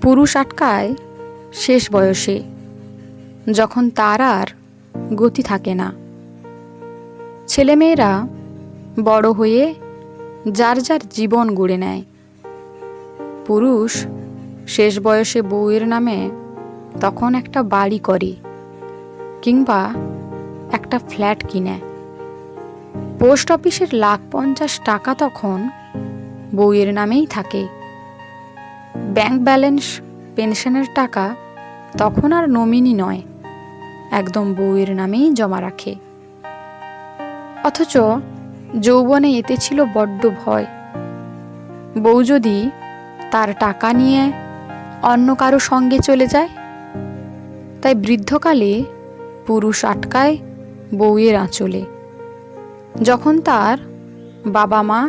পুরুষ আটকায় শেষ বয়সে, যখন তার আর গতি থাকে না। ছেলেমেয়েরা বড় হয়ে যার যার জীবন গড়ে নেয়। পুরুষ শেষ বয়সে বউয়ের নামে তখন একটা বাড়ি করে কিংবা একটা ফ্ল্যাট কিনে। পোস্ট অফিসের 1,50,000 তখন বউয়ের নামেই থাকে। ব্যাংক ব্যালেন্স, পেনশনের টাকা তখন আর নমিনি নয়, একদম বউয়ের নামেই জমা রাখে। অথচ যৌবনে এতে ছিল বড্ড ভয়, বউ যদি তার টাকা নিয়ে অন্য কারো সঙ্গে চলে যায়। তাই বৃদ্ধকালে পুরুষ আটকায় বউয়ের আঁচলে, যখন তার বাবা মা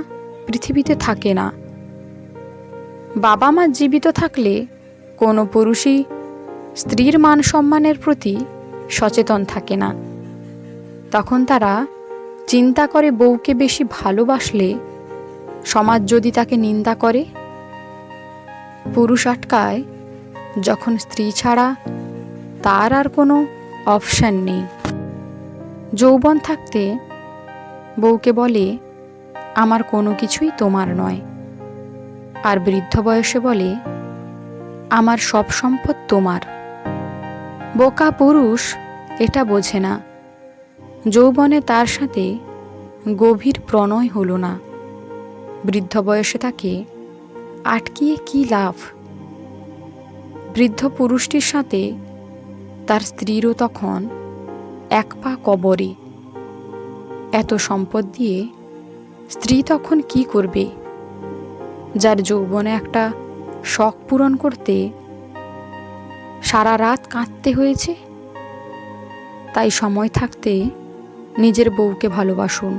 পৃথিবীতে থাকে না। বাবা মা জীবিত থাকলে কোনো পুরুষই স্ত্রীর মান সম্মানের প্রতি সচেতন থাকে না। তখন তারা চিন্তা করে বউকে বেশি ভালোবাসলে সমাজ যদি তাকে নিন্দা করে। পুরুষ আটকায় যখন স্ত্রী ছাড়া তার আর কোনো অপশন নেই। যৌবন থাকতে বউকে বলে, আমার কোনো কিছুই তোমার নয়, আর বৃদ্ধ বয়সে বলে, আমার সব সম্পদ তোমার। বোকা পুরুষ এটা বোঝে না, যৌবনে তার সাথে গভীর প্রণয় হলো না, বৃদ্ধ বয়সে তাকে আটকিয়ে কি লাভ। বৃদ্ধ পুরুষটির সাথে তার স্ত্রীরও তখন এক পা কবরে। এত সম্পদ দিয়ে স্ত্রী তখন কি করবে, যার যৌবনে একটা শখ পূরণ করতে সারা রাত কাঁদতে হয়েছে। তাই সময় থাকতে নিজের বউকে ভালোবাসুন।